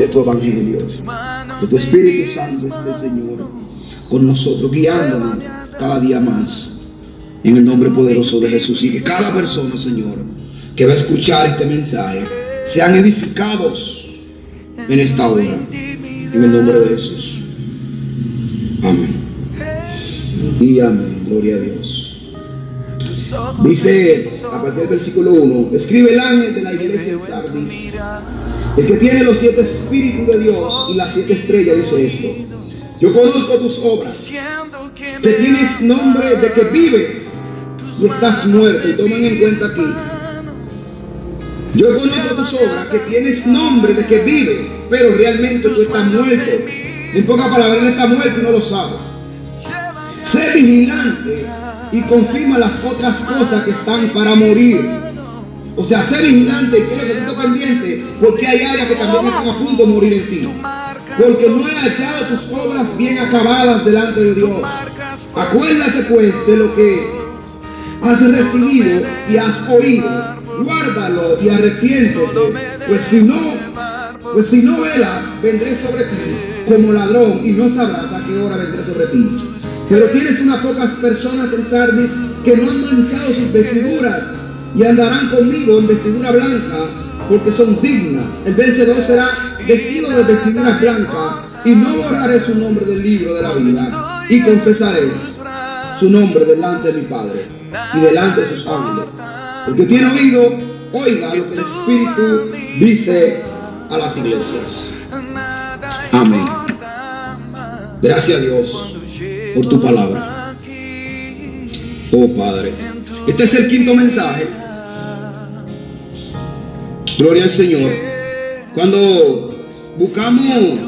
de tu evangelio. Que tu Espíritu Santo esté, Señor, con nosotros, guiándonos cada día más. En el nombre poderoso de Jesús. Y que cada persona, Señor, que va a escuchar este mensaje, sean edificados en esta hora. En el nombre de Jesús. Amén. Y amén. Gloria a Dios. Dice a partir del versículo 1: escribe el ángel de la iglesia en Sardis, el que tiene los 7 espíritus de Dios y las 7 estrellas, dice esto: yo conozco tus obras, que tienes nombre de que vives y estás muerto. Y toman en cuenta aquí: yo conozco tus obras, que tienes nombre de que vives, pero realmente tú estás muerto. En pocas palabras, él está muerto y no lo sabe. Sé vigilante y confirma las otras cosas que están para morir. O sea, sé vigilante y quiero que tú estés pendiente, porque hay áreas que también están a punto de morir en ti. Porque no he hallado tus obras bien acabadas delante de Dios. Acuérdate pues de lo que has recibido y has oído, guárdalo y arrepiéntete, pues si no velas, vendré sobre ti como ladrón y no sabrás a qué hora vendré sobre ti. Pero tienes unas pocas personas en Sardis que no han manchado sus vestiduras y andarán conmigo en vestidura blanca, porque son dignas. El vencedor será vestido de vestidura blanca, y no borraré su nombre del libro de la vida, y confesaré su nombre delante de mi Padre y delante de sus ángeles. El que tiene oído, oiga lo que el Espíritu dice a las iglesias. Amén. Gracias a Dios por tu palabra. Oh Padre, este es el 5º mensaje. Gloria al Señor. Cuando buscamos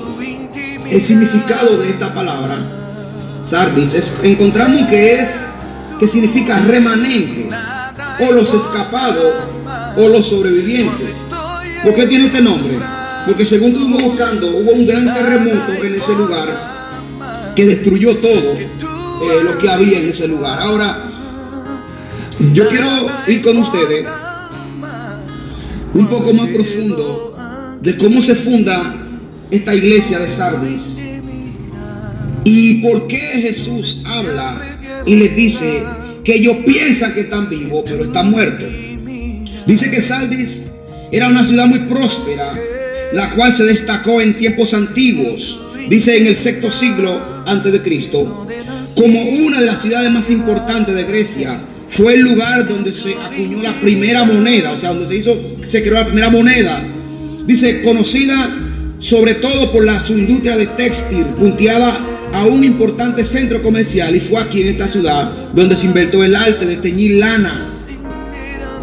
el significado de esta palabra, Sardis, encontramos que significa remanente, o los escapados, o los sobrevivientes. ¿Por qué tiene este nombre? Porque según estuvimos buscando, hubo un gran terremoto en ese lugar que destruyó todo lo que había en ese lugar. Ahora, yo quiero ir con ustedes un poco más profundo de cómo se funda esta iglesia de Sardis y por qué Jesús habla y les dice que ellos piensan que están vivos, pero están muertos. Dice que Sardis era una ciudad muy próspera, la cual se destacó en tiempos antiguos. Dice en el 6º siglo antes de Cristo, como una de las ciudades más importantes de Grecia. Fue el lugar donde se acuñó la primera moneda, o sea, donde se creó la primera moneda. Dice, conocida sobre todo por su industria de textil, punteada a un importante centro comercial, y fue aquí en esta ciudad donde se inventó el arte de teñir lana.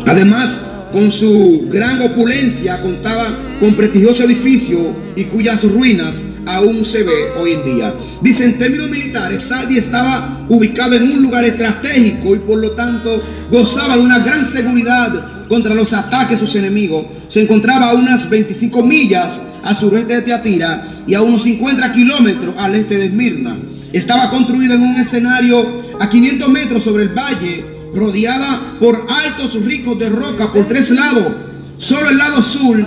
Además, con su gran opulencia, contaba con prestigioso edificio y cuyas ruinas aún se ve hoy en día. Dice, en términos militares, Sardis estaba ubicado en un lugar estratégico y por lo tanto gozaba de una gran seguridad contra los ataques de sus enemigos. Se encontraba a unas 25 millas al sureste de Tiatira y a unos 50 kilómetros al este de Esmirna. Estaba construido en un escenario a 500 metros sobre el valle, rodeada por altos ricos de roca por 3 lados. Solo el lado sur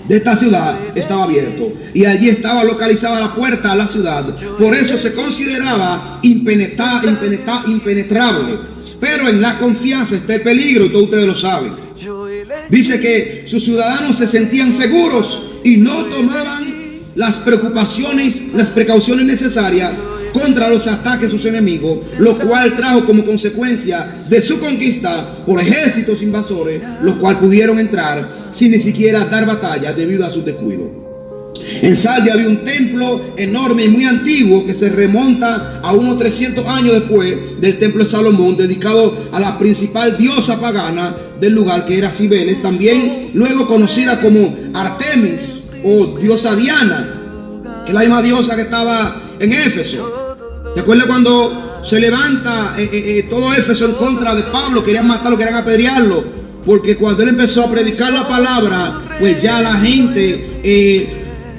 de esta ciudad estaba abierto, y allí estaba localizada la puerta a la ciudad. Por eso se consideraba impenetrable. Pero en la confianza está el peligro, y todos ustedes lo saben. Dice que sus ciudadanos se sentían seguros y no tomaban las precauciones necesarias contra los ataques de sus enemigos, lo cual trajo como consecuencia de su conquista por ejércitos invasores, los cuales pudieron entrar sin ni siquiera dar batalla debido a su descuido. En Sardis había un templo enorme y muy antiguo que se remonta a unos 300 años después del templo de Salomón, dedicado a la principal diosa pagana del lugar, que era Cibeles, también luego conocida como Artemis o diosa Diana, que es la misma diosa que estaba en Éfeso. ¿Te acuerdas cuando se levanta todo Éfeso en contra de Pablo? Querían matarlo, querían apedrearlo, porque cuando él empezó a predicar la palabra, pues ya la gente,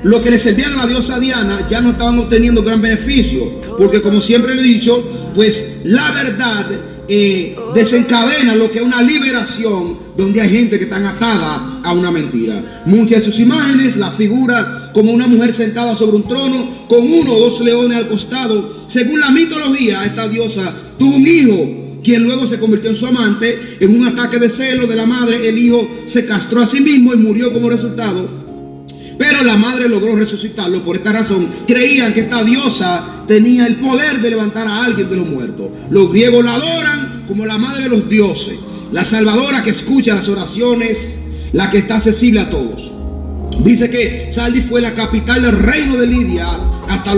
lo que le servían a la diosa Diana, ya no estaban obteniendo gran beneficio, porque como siempre le he dicho, pues la verdad desencadena lo que es una liberación donde hay gente que está atada a una mentira. Muchas de sus imágenes la figura como una mujer sentada sobre un trono con uno o dos leones al costado. Según la mitología, esta diosa tuvo un hijo, quien luego se convirtió en su amante. En un ataque de celo de la madre, el hijo se castró a sí mismo y murió como resultado. Pero la madre logró resucitarlo. Por esta razón creían que esta diosa tenía el poder de levantar a alguien de los muertos. Los griegos la adoran como la madre de los dioses, la salvadora que escucha las oraciones, la que está accesible a todos. Dice que Sardis fue la capital del reino de Lidia hasta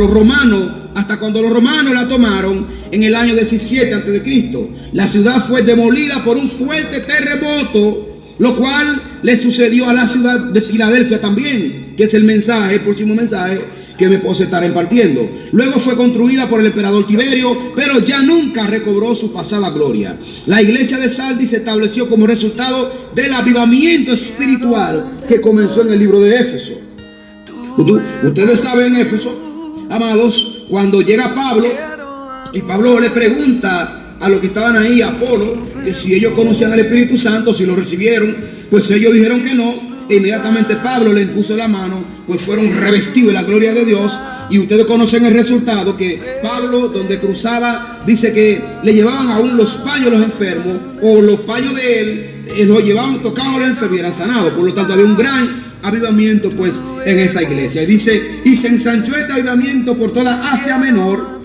cuando los romanos la tomaron en el año 17 a.C. La ciudad fue demolida por un fuerte terremoto, lo cual le sucedió a la ciudad de Filadelfia también, que es el próximo mensaje que me puedo estar impartiendo. Luego fue construida por el emperador Tiberio, pero ya nunca recobró su pasada gloria. La iglesia de Sardis se estableció como resultado del avivamiento espiritual que comenzó en el libro de Éfeso. Ustedes saben, Éfeso, amados, cuando llega Pablo, y Pablo le pregunta a los que estaban ahí, a Apolo, que si ellos conocían al Espíritu Santo, si lo recibieron, pues ellos dijeron que no. E inmediatamente Pablo le impuso la mano, pues fueron revestidos de la gloria de Dios. Y ustedes conocen el resultado, que Pablo, donde cruzaba, dice que le llevaban aún los paños a los enfermos, o los paños de él, los llevaban, tocaban a los enfermos y eran sanados. Por lo tanto, había un gran avivamiento pues en esa iglesia. Y dice, y se ensanchó este avivamiento por toda Asia Menor.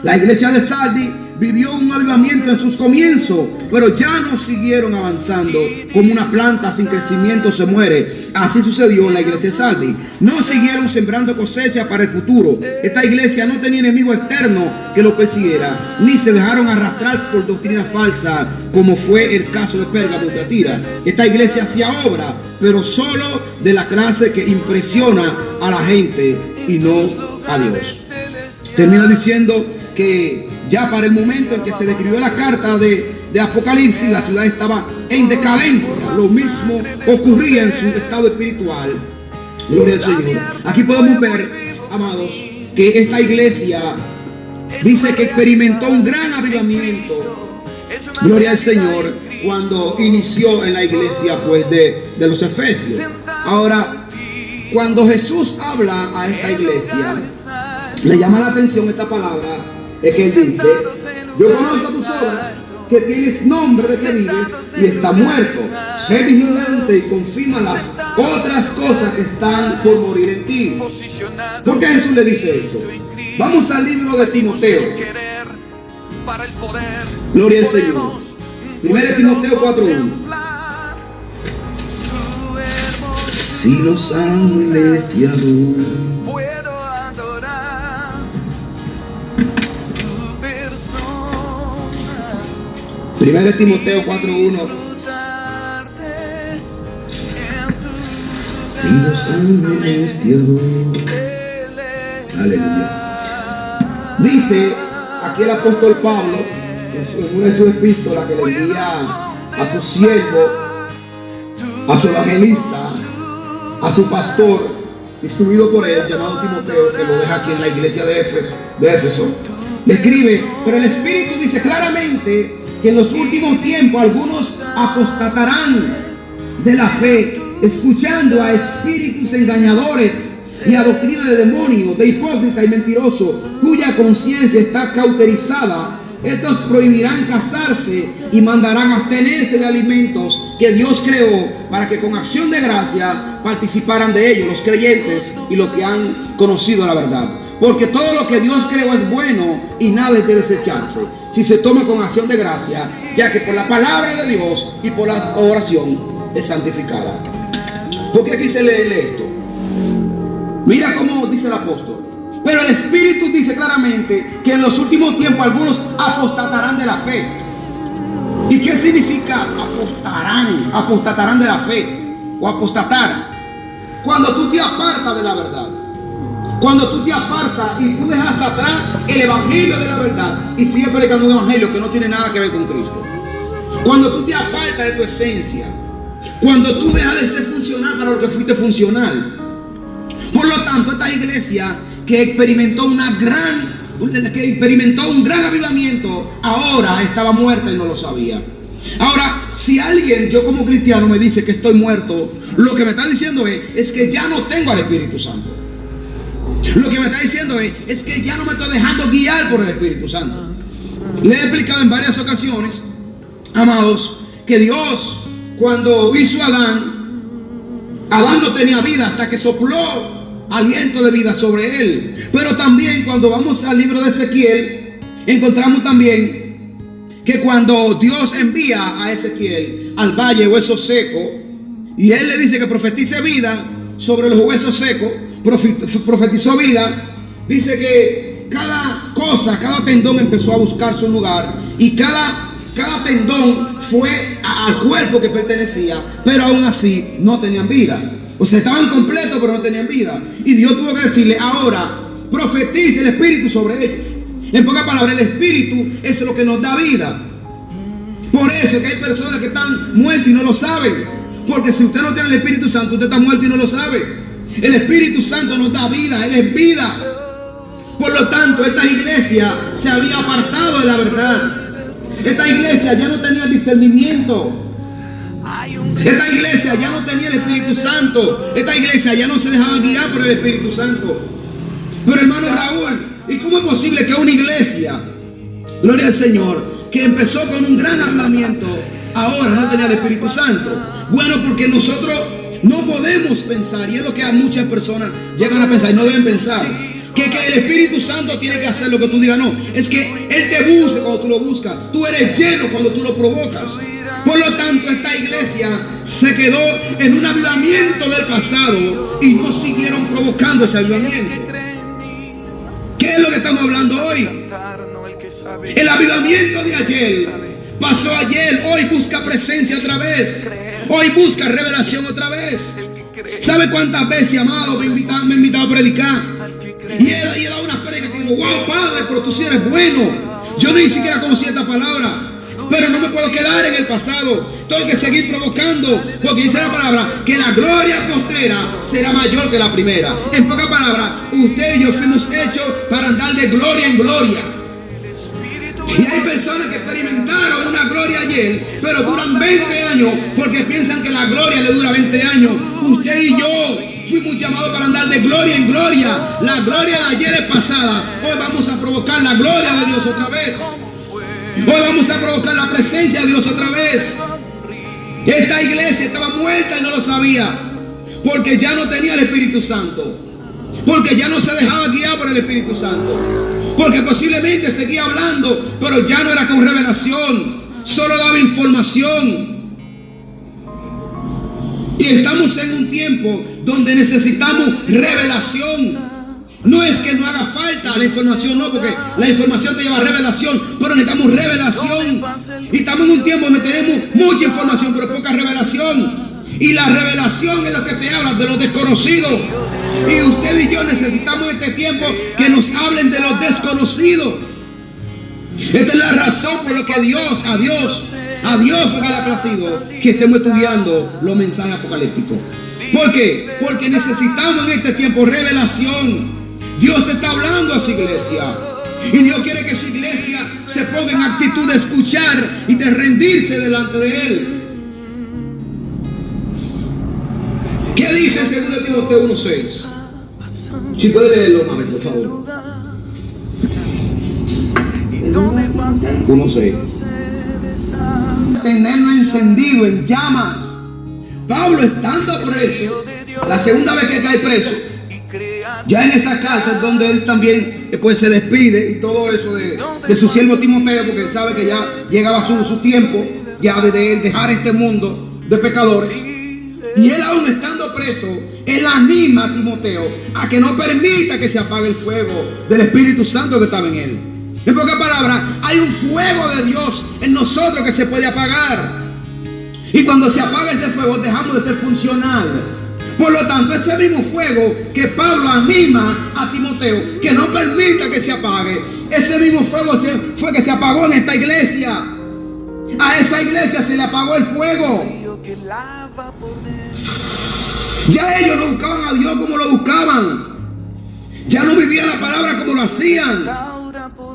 La iglesia de Sardis vivió un avivamiento en sus comienzos, pero ya no siguieron avanzando. Como una planta sin crecimiento se muere, así sucedió en la iglesia de Sardis. No siguieron sembrando cosecha para el futuro. Esta iglesia no tenía enemigo externo que lo persiguiera, ni se dejaron arrastrar por doctrina falsa, como fue el caso de Pérgamo y Tiatira. Esta iglesia hacía obra, pero solo de la clase que impresiona a la gente y no a Dios. Termina diciendo que ya para el momento en que se describió la carta de Apocalipsis, la ciudad estaba en decadencia. Lo mismo ocurría en su estado espiritual. Gloria al Señor. Aquí podemos ver, amados, que esta iglesia dice que experimentó un gran avivamiento. Gloria al Señor, cuando inició en la iglesia pues de los Efesios. Ahora, cuando Jesús habla a esta iglesia, le llama la atención esta palabra, es que él dice: yo conozco tus obras, que tienes nombre de que vives y está muerto. Sé vigilante y confirma las otras cosas que están por morir en ti. ¿Por qué Jesús le dice esto? Vamos al libro de Timoteo. Gloria al Señor. 1 Timoteo 4:1. Si los ángeles te adoran, Primero Timoteo 4:1. Si los ángeles te adoran. Aleluya. Dice aquí el apóstol Pablo, en una de sus epístolas que le envía a su siervo, a su evangelista, a su pastor, instruido por él, llamado Timoteo, que lo deja aquí en la iglesia de Éfeso. Le escribe: pero el Espíritu dice claramente que en los últimos tiempos algunos apostatarán de la fe, escuchando a espíritus engañadores y a doctrina de demonios, de hipócritas y mentirosos, cuya conciencia está cauterizada. Estos prohibirán casarse y mandarán abstenerse de alimentos que Dios creó, para que con acción de gracia participaran de ellos los creyentes y los que han conocido la verdad. Porque todo lo que Dios creó es bueno y nada es de desecharse, si se toma con acción de gracia, ya que por la palabra de Dios y por la oración es santificada. Porque aquí se lee esto. Mira cómo dice el apóstol: pero el Espíritu dice claramente que en los últimos tiempos algunos apostatarán de la fe. ¿Y qué significa apostarán? Apostatarán de la fe o apostatar. Cuando tú te apartas de la verdad. Cuando tú te apartas y tú dejas atrás el evangelio de la verdad y sigues predicando un evangelio que no tiene nada que ver con Cristo. Cuando tú te apartas de tu esencia. Cuando tú dejas de ser funcional para lo que fuiste funcional. Por lo tanto, esta iglesia que experimentó un gran avivamiento, ahora estaba muerta y no lo sabía. Ahora, si alguien, yo como cristiano, me dice que estoy muerto, lo que me está diciendo es que ya no tengo al Espíritu Santo. Lo que me está diciendo es que ya no me estoy dejando guiar por el Espíritu Santo. Le he explicado en varias ocasiones, amados, que Dios, cuando hizo a Adán no tenía vida hasta que sopló aliento de vida sobre él. Pero también cuando vamos al libro de Ezequiel, encontramos también que cuando Dios envía a Ezequiel al valle de huesos secos, y él le dice que profetice vida sobre los huesos secos, profetizó vida, dice que cada cosa, cada tendón empezó a buscar su lugar, y cada tendón fue al cuerpo que pertenecía, pero aún así no tenían vida. O sea, estaban completos pero no tenían vida. Y Dios tuvo que decirle: ahora profetice el Espíritu sobre ellos. En pocas palabras, el Espíritu es lo que nos da vida. Por eso que hay personas que están muertas y no lo saben. Porque si usted no tiene el Espíritu Santo, usted está muerto y no lo sabe. El Espíritu Santo nos da vida, Él es vida. Por lo tanto, esta iglesia se había apartado de la verdad. Esta iglesia ya no tenía discernimiento. Esta iglesia ya no tenía el Espíritu Santo. Esta iglesia ya no se dejaba guiar por el Espíritu Santo. Pero hermano Raúl, ¿y cómo es posible que una iglesia, gloria al Señor, que empezó con un gran hablamiento, ahora no tenía el Espíritu Santo? Bueno, porque nosotros no podemos pensar, y es lo que a muchas personas llegan a pensar y no deben pensar, que el Espíritu Santo tiene que hacer lo que tú digas. No, es que Él te busca cuando tú lo buscas. Tú eres lleno cuando tú lo provocas. Por lo tanto, esta iglesia se quedó en un avivamiento del pasado y no siguieron provocando ese avivamiento. ¿Qué es lo que estamos hablando hoy? El avivamiento de ayer pasó ayer, hoy busca presencia otra vez. Hoy busca revelación otra vez. ¿Sabe cuántas veces, amado, me he invitado a predicar? Y he dado una prédica que digo: wow, Padre, pero tú sí eres bueno. Yo ni siquiera conocía esta palabra, pero no me puedo quedar en el pasado. Tengo que seguir provocando, porque dice la palabra que la gloria postrera será mayor que la primera. En pocas palabras, usted y yo fuimos hechos para andar de gloria en gloria. Y hay personas que experimentaron una gloria ayer, pero duran 20 años porque piensan que la gloria le dura 20 años. Usted y yo fuimos llamados para andar de gloria en gloria. La gloria de ayer es pasada. Hoy vamos a provocar la gloria de Dios otra vez. Hoy vamos a provocar la presencia de Dios otra vez. Esta iglesia estaba muerta y no lo sabía, porque ya no tenía el Espíritu Santo, porque ya no se dejaba guiar por el Espíritu Santo, porque posiblemente seguía hablando, pero ya no era con revelación, solo daba información. Y estamos en un tiempo donde necesitamos revelación. No es que no haga falta la información, no, porque la información te lleva a revelación, pero necesitamos revelación. Y estamos en un tiempo donde tenemos mucha información, pero poca revelación. Y la revelación es lo que te habla de los desconocidos. Y usted y yo necesitamos este tiempo que nos hablen de los desconocidos. Esta es la razón por la que a Dios fue que le ha placido que estemos estudiando los mensajes apocalípticos. ¿Por qué? Porque necesitamos en este tiempo revelación. Dios está hablando a su iglesia, y Dios quiere que su iglesia se ponga en actitud de escuchar y de rendirse delante de Él. ¿Qué dice 2 Timoteo 1:6? Si puede leerlo, mami, por favor. 1:6. Tenerlo encendido en llamas. Pablo, estando preso, la segunda vez que cae preso, ya en esa carta es donde él también después se despide y todo eso de su siervo Timoteo, porque él sabe que ya llegaba su tiempo ya de dejar este mundo de pecadores. Y él, aún estando preso, él anima a Timoteo a que no permita que se apague el fuego del Espíritu Santo que estaba en él. En pocas palabras, hay un fuego de Dios en nosotros que se puede apagar. Y cuando se apaga ese fuego, dejamos de ser funcional. Por lo tanto, ese mismo fuego que Pablo anima a Timoteo, que no permita que se apague, ese mismo fuego fue que se apagó en esta iglesia. A esa iglesia se le apagó el fuego. Ya ellos no buscaban a Dios como lo buscaban. Ya no vivían la palabra como lo hacían.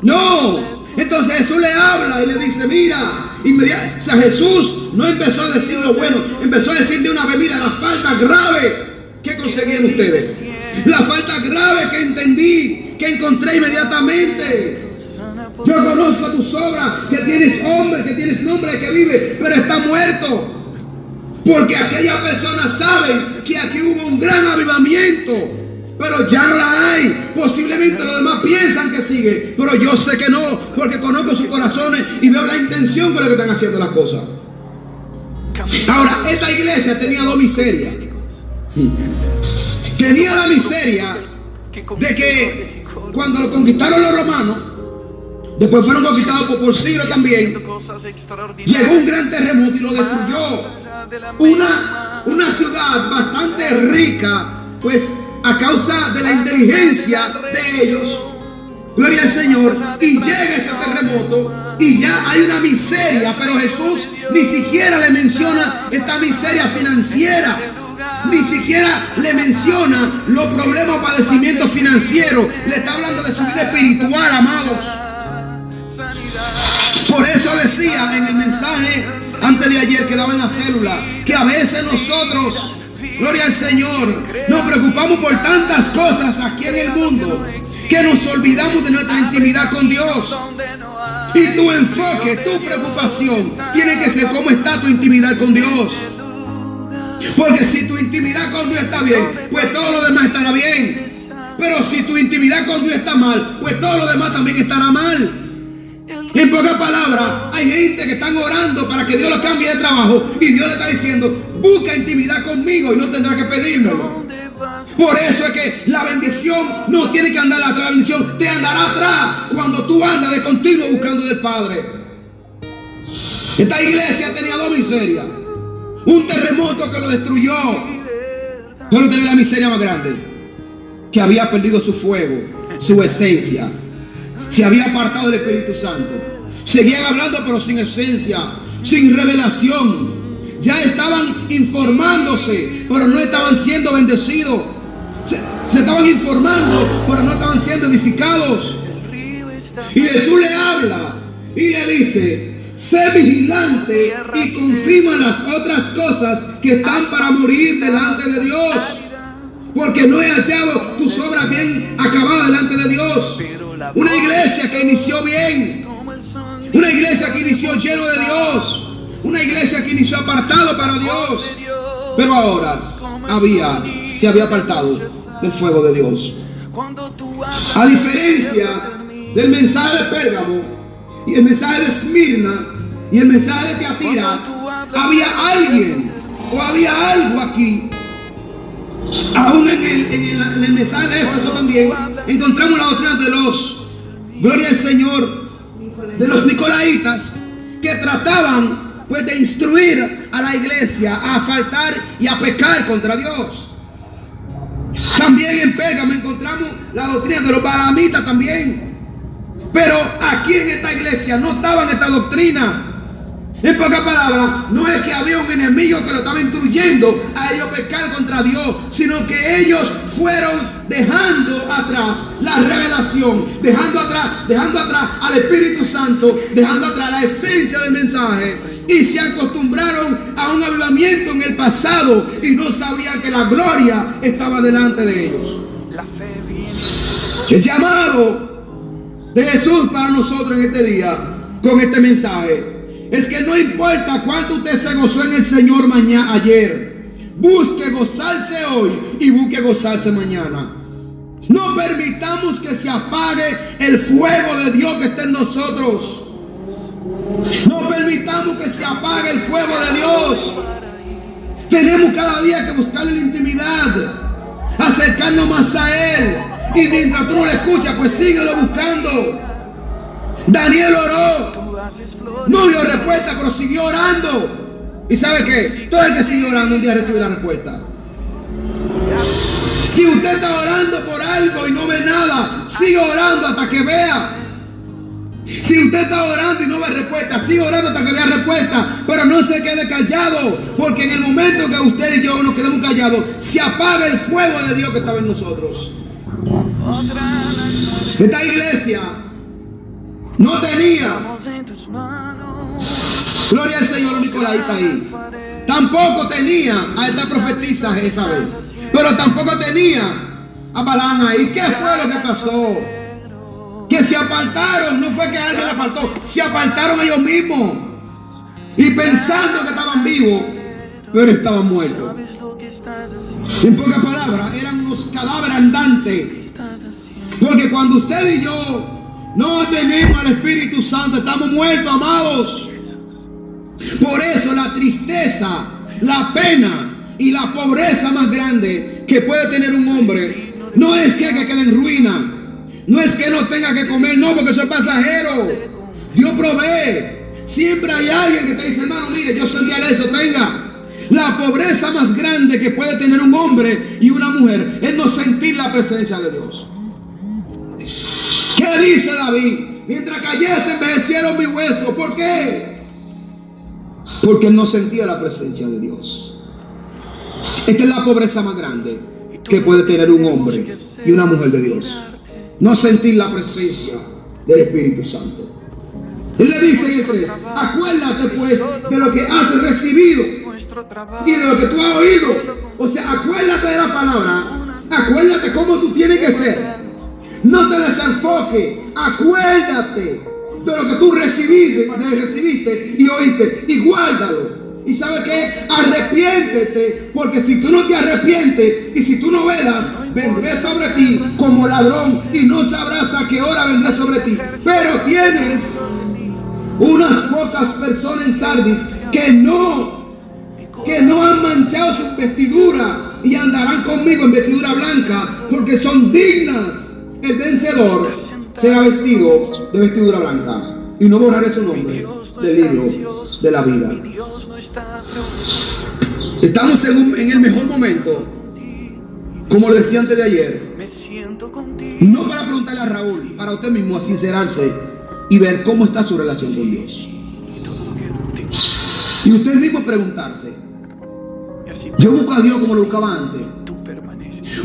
No. Entonces Jesús le habla y le dice: mira, O sea, Jesús no empezó a decir lo bueno, empezó a decir de una vez: mira, la falta grave que conseguían ustedes, la falta grave que entendí, que encontré inmediatamente. Yo conozco tus obras, que tienes nombre, que vive, pero está muerto. Porque aquellas personas saben que aquí hubo un gran avivamiento, pero ya no la hay. Posiblemente los demás piensan que sigue, pero yo sé que no, porque conozco sus corazones y veo la intención con la que están haciendo las cosas. Ahora, esta iglesia tenía dos miserias. Tenía la miseria de que cuando lo conquistaron los romanos, después fueron conquistados por Ciro también, llegó un gran terremoto y lo destruyó. Una ciudad bastante rica, pues a causa de la inteligencia de ellos, gloria al Señor, y llega ese terremoto y ya hay una miseria, pero Jesús ni siquiera le menciona esta miseria financiera, ni siquiera le menciona los problemas o padecimientos financieros, le está hablando de su vida espiritual, amados. Por eso decía en el mensaje antes de ayer que daba en la célula, que a veces nosotros, gloria al Señor, nos preocupamos por tantas cosas aquí en el mundo que nos olvidamos de nuestra intimidad con Dios. Y tu enfoque, tu preocupación tiene que ser cómo está tu intimidad con Dios. Porque si tu intimidad con Dios está bien, pues todo lo demás estará bien. Pero si tu intimidad con Dios está mal, pues todo lo demás también estará mal. En pocas palabras, hay gente que están orando para que Dios lo cambie de trabajo y Dios le está diciendo: busca intimidad conmigo y no tendrá que pedírmelo. Por eso es que la bendición no tiene que andar atrás, la bendición te andará atrás cuando tú andas de continuo buscando del Padre. Esta iglesia tenía dos miserias: un terremoto que lo destruyó, pero tenía la miseria más grande, que había perdido su fuego, su esencia. Se había apartado del Espíritu Santo. Seguían hablando pero sin esencia, sin revelación. Ya estaban informándose, pero no estaban siendo bendecidos. Se estaban informando, pero no estaban siendo edificados. Y Jesús le habla y le dice: sé vigilante y confirma las otras cosas que están para morir delante de Dios, porque no he hallado tus obras bien acabadas delante de Dios. Una iglesia que inició bien, una iglesia que inició lleno de Dios, una iglesia que inició apartado para Dios, pero ahora se había apartado del fuego de Dios. A diferencia del mensaje de Pérgamo y el mensaje de Esmirna y el mensaje de Tiatira, había alguien o había algo aquí. Aún en el mensaje de Éfeso también encontramos la doctrina de los, gloria al Señor, de los nicolaítas, que trataban pues de instruir a la iglesia a faltar y a pecar contra Dios. También en Pérgamo encontramos la doctrina de los balamitas también. Pero aquí en esta iglesia no estaba en esta doctrina. En pocas palabras, no es que había un enemigo que lo estaba instruyendo a ellos pecar contra Dios, sino que ellos fueron dejando atrás la revelación, dejando atrás al Espíritu Santo, dejando atrás la esencia del mensaje, y se acostumbraron a un avivamiento en el pasado y no sabían que la gloria estaba delante de ellos. El llamado de Jesús para nosotros en este día, con este mensaje, es que no importa cuánto usted se gozó en el Señor ayer, busque gozarse hoy y busque gozarse mañana. No permitamos que se apague el fuego de Dios que está en nosotros. No permitamos que se apague el fuego de Dios. Tenemos cada día que buscarle la intimidad, acercarnos más a Él. Y mientras tú no lo escuchas, pues síguelo buscando. Daniel oró, no vio respuesta, pero siguió orando. ¿Y sabe qué? Todo el que sigue orando un día recibe la respuesta. Si usted está orando por algo y no ve nada, sigue orando hasta que vea. Si usted está orando y no ve respuesta, sigue orando hasta que vea respuesta. Pero no se quede callado, porque en el momento que usted y yo nos quedemos callados, se apaga el fuego de Dios que estaba en nosotros. Esta iglesia no tenía Gloria al Señor, Nicolaita ahí. Tampoco tenía a esta profetisa Jezabel, pero tampoco tenía a Balaam ahí. ¿Qué fue lo que pasó? Que se apartaron. No fue que alguien la apartó, se apartaron ellos mismos y pensando que estaban vivos, pero estaban muertos. En pocas palabras, eran unos cadáveres andantes. Porque cuando usted y yo no tenemos al Espíritu Santo, estamos muertos, amados. Por eso la tristeza, la pena y la pobreza más grande que puede tener un hombre no es que quede en ruina, no es que no tenga que comer, no, porque eso es pasajero. Dios provee. Siempre hay alguien que te dice, hermano, mire, yo soy de eso, tenga. La pobreza más grande que puede tener un hombre y una mujer es no sentir la presencia de Dios. ¿Qué dice David? Mientras cayese envejecieron mis huesos. ¿Por qué? Porque él no sentía la presencia de Dios. Esta es la pobreza más grande que puede tener un hombre y una mujer de Dios. No sentir la presencia del Espíritu Santo. Él le dice en el 3, acuérdate pues de lo que has recibido y de lo que tú has oído. O sea, acuérdate de la palabra. Acuérdate cómo tú tienes que ser. No te desenfoques. Acuérdate de lo que tú recibiste y oíste, y guárdalo. ¿Y sabes qué? Arrepiéntete, porque si tú no te arrepientes y si tú no velas, vendré sobre ti como ladrón y no sabrás a qué hora vendré sobre ti. Pero tienes unas pocas personas en Sardis que no han manchado su vestidura y andarán conmigo en vestidura blanca, porque son dignas. El vencedor será vestido de vestidura blanca y no borraré su nombre del libro de la vida. Estamos en el mejor momento, como lo decía antes de ayer, no para preguntarle a Raúl, para usted mismo a sincerarse y ver cómo está su relación con Dios. Y usted mismo preguntarse, yo busco a Dios como lo buscaba antes.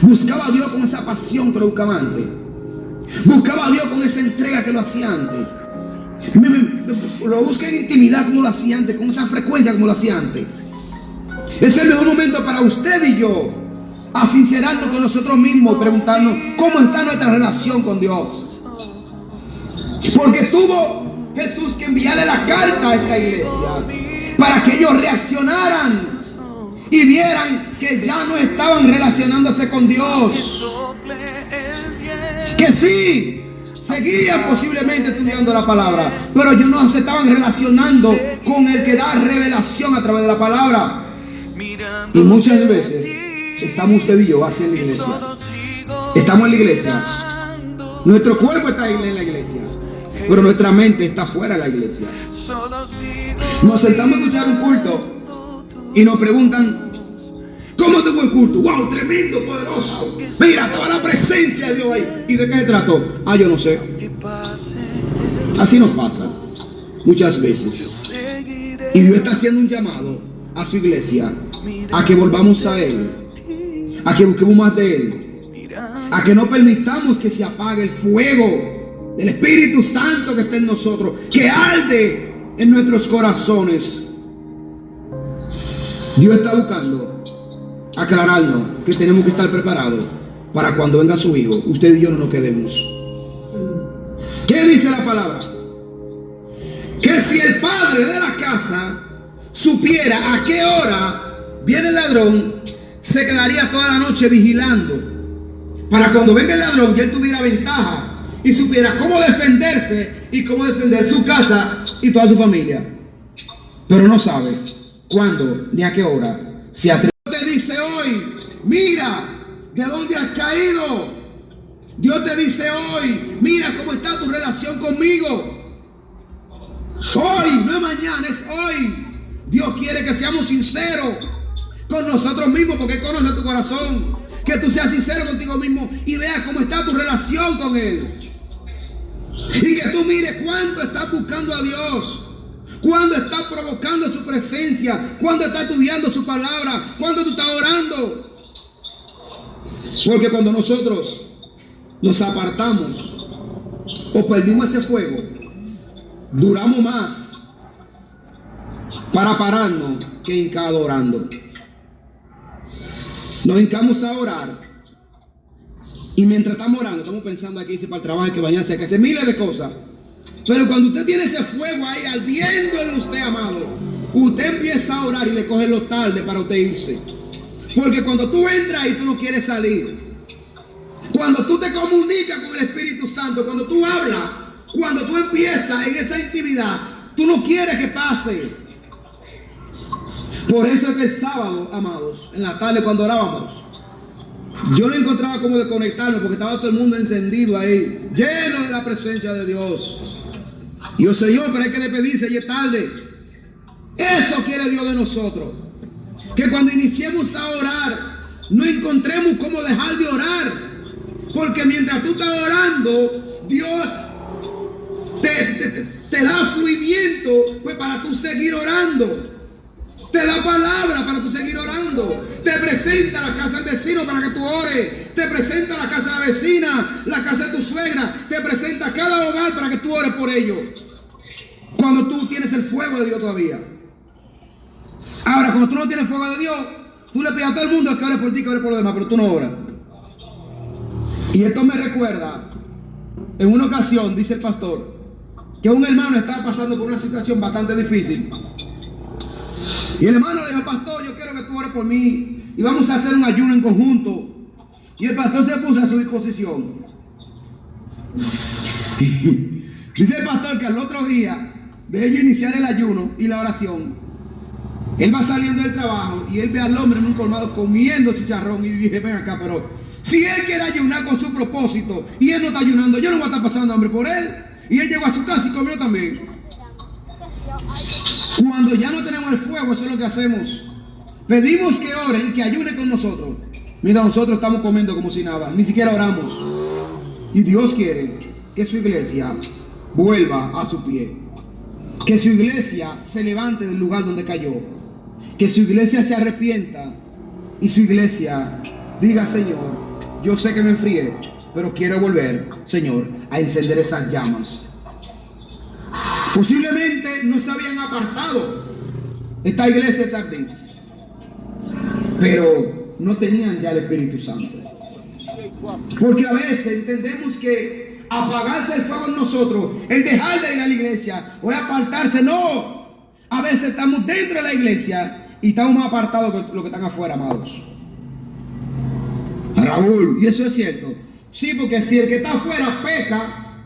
Buscaba a Dios con esa pasión que lo buscaba antes. Buscaba a Dios con esa entrega que lo hacía antes. Lo busca en intimidad como lo hacía antes, con esa frecuencia como lo hacía antes. Es el mejor momento para usted y yo a sincerarnos con nosotros mismos, preguntarnos cómo está nuestra relación con Dios. Porque tuvo Jesús que enviarle la carta a esta iglesia para que ellos reaccionaran y vieran que ya no estaban relacionándose con Dios. Que sí, seguían posiblemente estudiando la palabra, pero ellos no se estaban relacionando con el que da revelación a través de la palabra. Y muchas veces estamos usted y yo así en la iglesia. Estamos en la iglesia. Nuestro cuerpo está en la iglesia, pero nuestra mente está fuera de la iglesia. Nos sentamos a escuchar un culto y nos preguntan, ¿cómo estuvo el culto? ¡Wow! Tremendo, poderoso. Mira, estaba la presencia de Dios ahí. ¿Y de qué se trató? Ah, yo no sé. Así nos pasa muchas veces. Y Dios está haciendo un llamado a su iglesia a que volvamos a Él, a que busquemos más de Él, a que no permitamos que se apague el fuego del Espíritu Santo que está en nosotros, que arde en nuestros corazones. Dios está buscando aclararnos que tenemos que estar preparados para cuando venga su Hijo, usted y yo no nos quedemos. ¿Qué dice la palabra? Que si el padre de la casa supiera a qué hora viene el ladrón, se quedaría toda la noche vigilando, para cuando venga el ladrón ya él tuviera ventaja y supiera cómo defenderse y cómo defender su casa y toda su familia. Pero no sabe cuándo ni a qué hora se atreve. Te dice hoy, mira de dónde has caído. Dios te dice hoy, mira cómo está tu relación conmigo. Hoy, no es mañana, es hoy. Dios quiere que seamos sinceros con nosotros mismos, porque Él conoce tu corazón. Que tú seas sincero contigo mismo y veas cómo está tu relación con Él. Y que tú mires cuánto estás buscando a Dios, cuándo estás provocando su presencia, cuándo estás estudiando su palabra, cuándo tú estás orando. Porque cuando nosotros nos apartamos o perdimos ese fuego, duramos más para pararnos que hincado orando. Nos hincamos a orar. Y mientras estamos orando, estamos pensando aquí, si para el trabajo hay que bañarse, hay que hacer miles de cosas. Pero cuando usted tiene ese fuego ahí ardiendo en usted, amado, usted empieza a orar y le coge lo tarde para usted irse. Porque cuando tú entras y tú no quieres salir, cuando tú te comunicas con el Espíritu Santo, cuando tú hablas, cuando tú empiezas en esa intimidad, tú no quieres que pase. Por eso es que el sábado, amados, en la tarde cuando orábamos, yo no encontraba cómo desconectarme porque estaba todo el mundo encendido ahí, lleno de la presencia de Dios. Y yo, Señor, pero hay que despedirse, ya es tarde. Eso quiere Dios de nosotros. Que cuando iniciemos a orar, no encontremos cómo dejar de orar. Porque mientras tú estás orando, Dios te da fluimiento pues, para tú seguir orando. Te da palabra para tú seguir orando. Te presenta la casa del vecino para que tú ores. Te presenta la casa de la vecina, la casa de tu suegra. Te presenta cada hogar para que tú ores por ellos. Cuando tú tienes el fuego de Dios todavía. Ahora, cuando tú no tienes fuego de Dios, tú le pides a todo el mundo que ore por ti, que ore por los demás, pero tú no oras. Y esto me recuerda, en una ocasión, dice el pastor, que un hermano estaba pasando por una situación bastante difícil. Y el hermano le dijo, pastor, yo quiero que tú ores por mí y vamos a hacer un ayuno en conjunto. Y el pastor se puso a su disposición. Dice el pastor que al otro día de ellos iniciar el ayuno y la oración, él va saliendo del trabajo y él ve al hombre en un colmado comiendo chicharrón y dije, ven acá, pero si él quiere ayunar con su propósito y él no está ayunando, yo no voy a estar pasando hambre por él. Y él llegó a su casa y comió también. Cuando ya no tenemos el fuego, eso es lo que hacemos. Pedimos que ore y que ayune con nosotros. Mira, nosotros estamos comiendo como si nada, ni siquiera oramos. Y Dios quiere que su iglesia vuelva a su pie. Que su iglesia se levante del lugar donde cayó. Que su iglesia se arrepienta y su iglesia diga, Señor, yo sé que me enfrié, pero quiero volver, Señor, a encender esas llamas. Posiblemente no se habían apartado esta iglesia de Sardis, pero no tenían ya el Espíritu Santo. Porque a veces entendemos que apagarse el fuego en nosotros, el dejar de ir a la iglesia o el apartarse, no. A veces estamos dentro de la iglesia y estamos más apartados que los que están afuera, amados. Raúl, y eso es cierto. Sí, porque si el que está afuera peca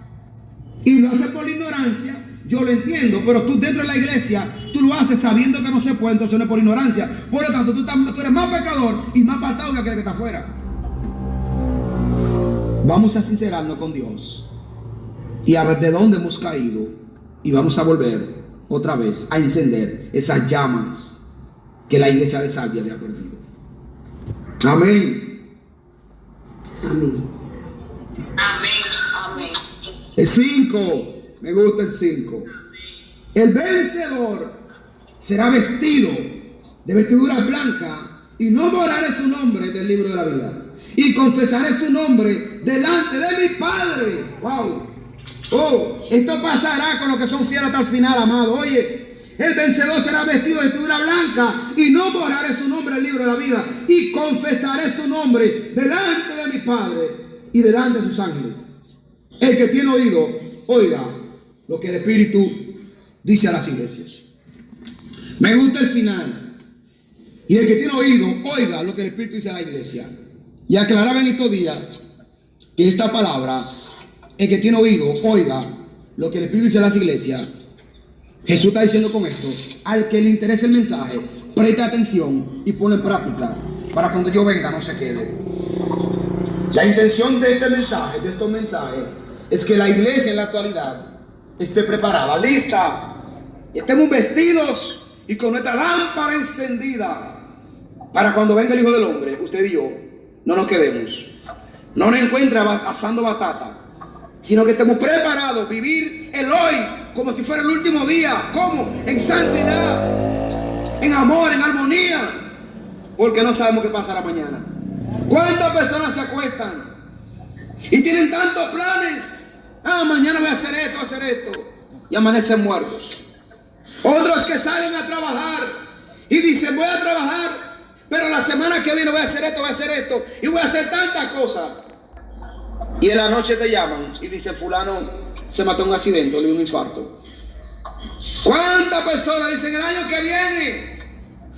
y lo hace por la ignorancia, yo lo entiendo, pero tú dentro de la iglesia, tú lo haces sabiendo que no se puede, entonces no es por ignorancia. Por lo tanto, tú eres más pecador y más apartado que aquel que está afuera. Vamos a sincerarnos con Dios y a ver de dónde hemos caído y vamos a volver otra vez a encender esas llamas que la iglesia de Sardia le ha perdido. Amén. Amén. Amén. Amén. El 5. Me gusta el 5. El vencedor será vestido de vestidura blanca y no borraré su nombre del libro de la vida y confesaré su nombre delante de mi Padre. Wow. Oh, esto pasará con los que son fieles hasta el final, amado. Oye, el vencedor será vestido de vestidura blanca y no borraré su nombre del libro de la vida y confesaré su nombre delante de mi Padre y delante de sus ángeles. El que tiene oído, oiga lo que el Espíritu dice a las iglesias. Me gusta el final. Y el que tiene oído, oiga lo que el Espíritu dice a la iglesia. Y aclaraba en estos días que esta palabra, el que tiene oído, oiga lo que el Espíritu dice a las iglesias. Jesús está diciendo con esto, al que le interese el mensaje, preste atención y ponlo en práctica para cuando yo venga no se quede. La intención de este mensaje, de estos mensajes, es que la iglesia en la actualidad esté preparada, lista, y estemos vestidos y con nuestra lámpara encendida para cuando venga el Hijo del Hombre, usted y yo, no nos quedemos, no nos encuentre asando batata, sino que estemos preparados, vivir el hoy como si fuera el último día. ¿Cómo? En santidad, en amor, en armonía, porque no sabemos qué pasará mañana. ¿Cuántas personas se acuestan y tienen tantos planes? Mañana voy a hacer esto, y amanecen muertos. Otros que salen a trabajar y dicen, voy a trabajar, pero la semana que viene voy a hacer esto y voy a hacer tantas cosas. Y en la noche te llaman y dicen, fulano se mató en un accidente, le dio un infarto. ¿Cuántas personas dicen, el año que viene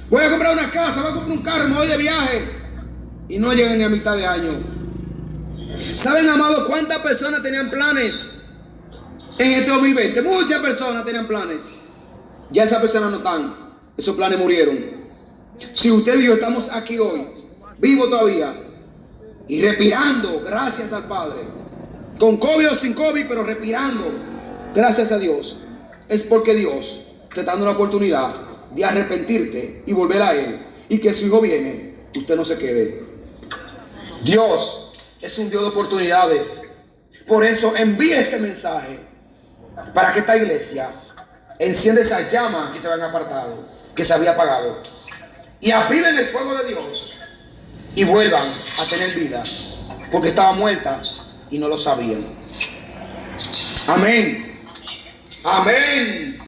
voy a comprar una casa, voy a comprar un carro, me voy de viaje? Y no llegan ni a mitad de año. ¿Saben, amados, cuántas personas tenían planes en este 2020? Muchas personas tenían planes. Ya esas personas no están. Esos planes murieron. Si usted y yo estamos aquí hoy, vivos todavía, y respirando, gracias al Padre, con COVID o sin COVID, pero respirando, gracias a Dios, es porque Dios te está dando la oportunidad de arrepentirte y volver a Él, y que si hijo viene, usted no se quede. Dios es un Dios de oportunidades. Por eso envía este mensaje, para que esta iglesia encienda esa llama que se habían apartado, que se había apagado, y aviven el fuego de Dios y vuelvan a tener vida, porque estaba muerta y no lo sabían. Amén. Amén.